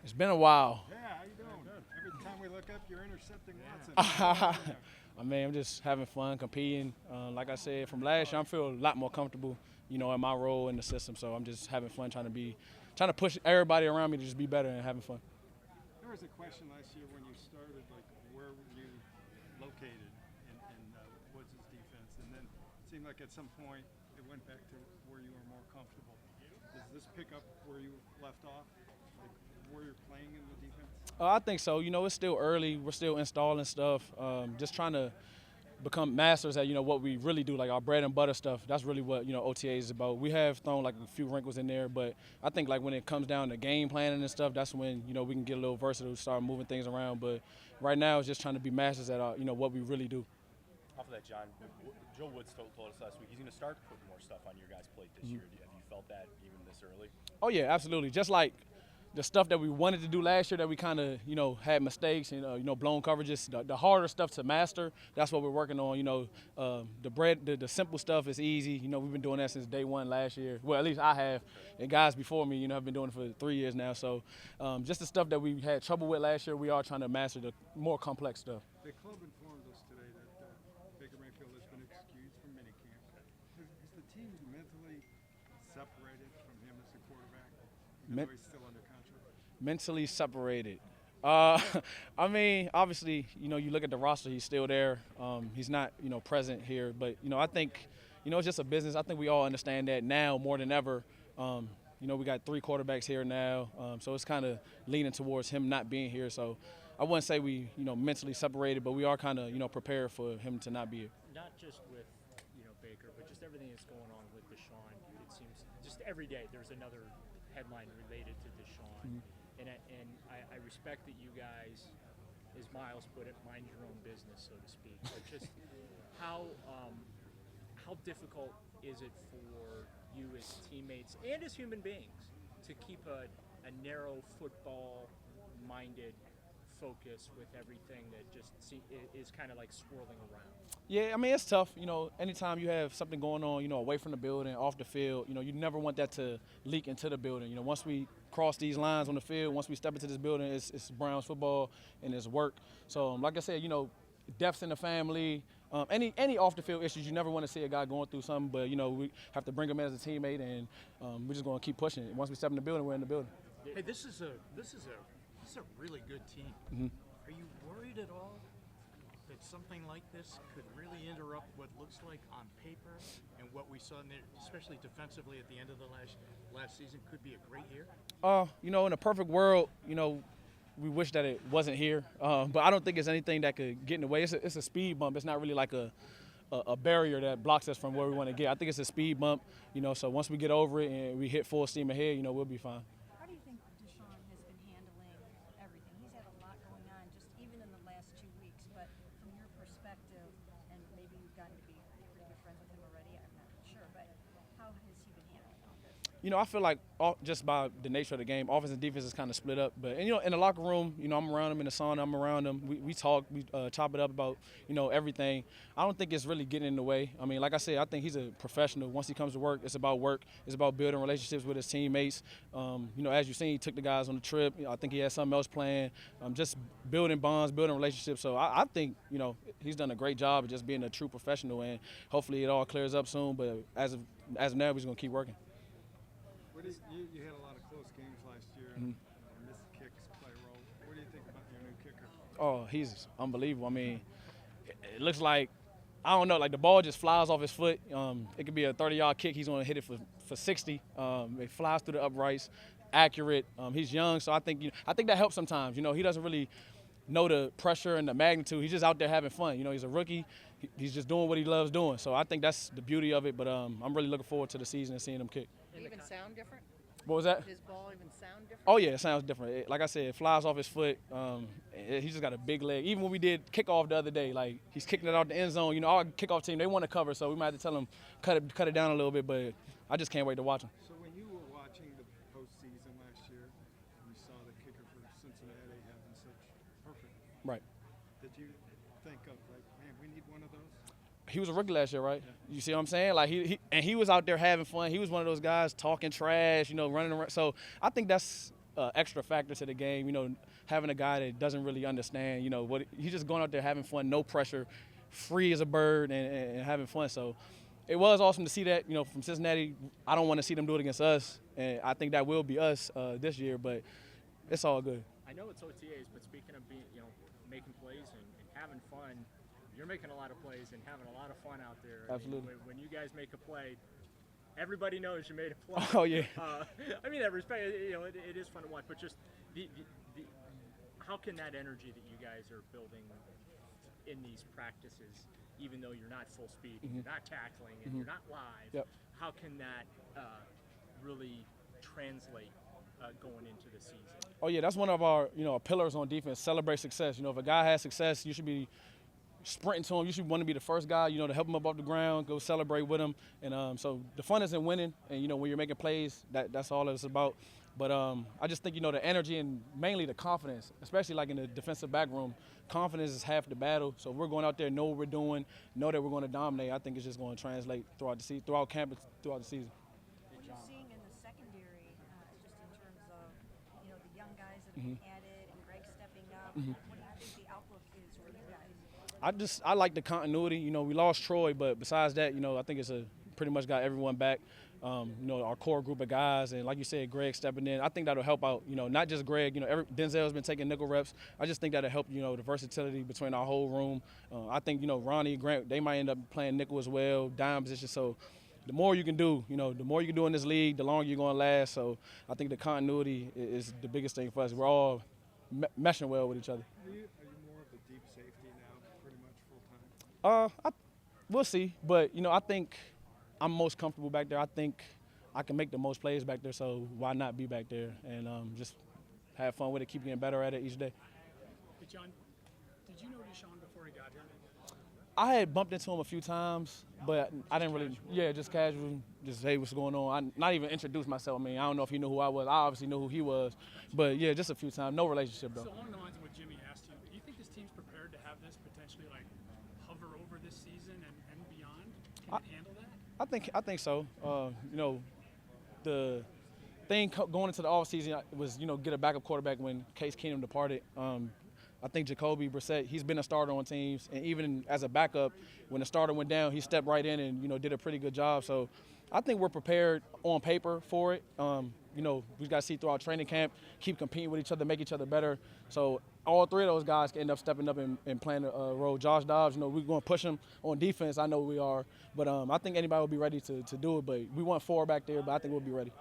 It's been a while. Yeah, how you doing? Every time we look up, you're intercepting Watson. I mean, I'm just having fun, competing. Like I said, from last year, I feel a lot more comfortable, in my role in the system. So I'm just having fun, trying to push everybody around me to just be better and having fun. There was a question last year when you started, like where were you located in Woods' defense, and then it seemed like at some point it went back to where you were more comfortable. Does this pick up where you left off, like where you're playing in the defense? I think so. It's still early. We're still installing stuff. Just trying to become masters at what we really do, like our bread and butter stuff. That's really what OTA is about. We have thrown like a few wrinkles in there, but I think like when it comes down to game planning and stuff, that's when we can get a little versatile, start moving things around. But right now, it's just trying to be masters at what we really do. Off of that, John, Joe Woods told us last week he's going to start to put more stuff on your guys' plate this year. Have you felt that even this early? Oh yeah, absolutely. Just like the stuff that we wanted to do last year that we kind of, had mistakes and, blown coverages, the harder stuff to master, that's what we're working on. The simple stuff is easy. We've been doing that since day one last year. Well, at least I have. And guys before me, have been doing it for 3 years now. So just the stuff that we had trouble with last year, we are trying to master the more complex stuff. The club informed us today that Baker Mayfield has been excused from minicamp. Is the team mentally separated from him as a quarterback, even though he's still under contract? Mentally separated. I mean, obviously, you look at the roster, he's still there. He's not, present here. But, I think, it's just a business. I think we all understand that now more than ever. We got 3 quarterbacks here now. So it's kind of leaning towards him not being here. So I wouldn't say we, mentally separated, but we are kind of, prepared for him to not be here. Not just with, Baker, but just everything that's going on with Deshaun. It seems just every day there's another headline related to Deshaun. And I respect that you guys, as Miles put it, mind your own business, so to speak. But just how difficult is it for you as teammates and as human beings to keep a narrow football-minded focus with everything that just is kind of like swirling around? Yeah, I mean, it's tough. Anytime you have something going on, away from the building, off the field, you never want that to leak into the building. Once we cross these lines on the field, once we step into this building, it's Browns football and it's work. So, like I said, deaths in the family, any off the field issues, you never want to see a guy going through something, but, we have to bring him in as a teammate, and we're just going to keep pushing it. Once we step in the building, we're in the building. Hey, this is a really good team. Mm-hmm. Are you worried at all that something like this could really interrupt what looks like on paper and what we saw, especially defensively at the end of the last season, could be a great year? In a perfect world, we wish that it wasn't here. But I don't think it's anything that could get in the way. It's a speed bump. It's not really like a barrier that blocks us from where we want to get. I think it's a speed bump, so once we get over it and we hit full steam ahead, we'll be fine. How do you think Deshaun has been handling everything? He's had a lot going on, just even in the last 2 weeks. But from your perspective, and maybe you've gotten to be pretty good friends with him already, I'm not sure, but how has he been handling all this? I feel like just by the nature of the game, offense and defense is kind of split up. But, in the locker room, I'm around him. In the sauna, I'm around him. We talk, we chop it up about, everything. I don't think it's really getting in the way. I mean, like I said, I think he's a professional. Once he comes to work. It's about building relationships with his teammates. As you've seen, he took the guys on the trip. I think he had something else planned. Just building bonds, building relationships. So I think, he's done a great job of just being a true professional. And hopefully it all clears up soon. But as of now, he's going to keep working. You had a lot of close games last year, and missed kicks play a role. What do you think about your new kicker? Oh, he's unbelievable. I mean, it looks like, I don't know, like the ball just flies off his foot. It could be a 30-yard kick. He's going to hit it for 60. It flies through the uprights, accurate. He's young, so I think that helps sometimes. He doesn't really know the pressure and the magnitude. He's just out there having fun. He's a rookie. He's just doing what he loves doing. So I think that's the beauty of it. But I'm really looking forward to the season and seeing him kick. Does it even sound different? What was that? Does his ball even sound different? Oh, yeah, it sounds different. Like I said, it flies off his foot. He's just got a big leg. Even when we did kickoff the other day, like he's kicking it out the end zone. Our kickoff team, they want to cover, so we might have to tell them cut it down a little bit. But I just can't wait to watch him. So when you were watching the postseason last year, you saw the kicker for Cincinnati having such perfect. Right. Did you think of like, man, we need one of those? He was a rookie last year, right? Yeah. You see what I'm saying? Like he was out there having fun. He was one of those guys talking trash, running around. So I think that's extra factor to the game. You know, having a guy that doesn't really understand, you know, what he's just going out there having fun, no pressure, free as a bird, and having fun. So it was awesome to see that, you know, from Cincinnati. I don't want to see them do it against us, and I think that will be us this year, but it's all good. I know it's OTAs, but speaking of being, you know, making plays and having fun, you're making a lot of plays and having a lot of fun out there. Absolutely. I mean, when you guys make a play, everybody knows you made a play. Oh, yeah. I mean, that respect, you know, it is fun to watch, but just the how can that energy that you guys are building in these practices, even though you're not full speed, and you're not tackling, and you're not live, Yep. how can that really translate going into the season? Oh yeah, that's one of our, you know, pillars on defense. Celebrate success. You know, if a guy has success, you should be sprinting to him. You should want to be the first guy, you know, to help him up off the ground, go celebrate with him. And so the fun is in winning. And you know, when you're making plays, that's all it's about. But I just think, you know, the energy and mainly the confidence, especially like in the defensive back room, confidence is half the battle. So if we're going out there, know what we're doing, know that we're going to dominate. I think it's just going to translate throughout the season, throughout camp, throughout the season. What are you seeing in the secondary, just in terms of, you know, the young guys that have been added and Greg stepping up? What do you think the outlook is for you guys? I like the continuity. You know, we lost Troy, but besides that, you know, I think it's pretty much got everyone back. You know, our core group of guys, and like you said, Greg stepping in. I think that'll help out. You know, not just Greg. You know, Denzel's been taking nickel reps. I just think that'll help. You know, the versatility between our whole room. I think, you know, Ronnie, Grant, they might end up playing nickel as well, dime position. So the more you can do, you know, the more you can do in this league, the longer you're going to last. So I think the continuity is the biggest thing for us. We're all meshing well with each other. Are you more of a deep safety now, pretty much full time? We'll see. But, you know, I think I'm most comfortable back there. I think I can make the most plays back there, so why not be back there and just have fun with it, keep getting better at it each day. Hey, John, did you know Deshaun before he got here? I had bumped into him a few times, but I didn't really, just casual, just, hey, what's going on? I not even introduced myself. I mean, I don't know if he knew who I was. I obviously knew who he was. But, yeah, just a few times. No relationship, though. So along the lines of what Jimmy asked you, do you think this team's prepared to have this potentially, like, hover over this season and beyond? Can it handle that? I think so. You know, the thing going into the offseason was, you know, get a backup quarterback when Case Keenum departed. I think Jacoby Brissett, he's been a starter on teams, and even as a backup, when the starter went down, he stepped right in and, you know, did a pretty good job. So I think we're prepared on paper for it. You know, we've got to see throughout training camp, keep competing with each other, make each other better. So all three of those guys can end up stepping up and playing a role. Josh Dobbs, you know, we're going to push him on defense. I know we are. But I think anybody will be ready to do it. But we want 4 back there, but I think we'll be ready.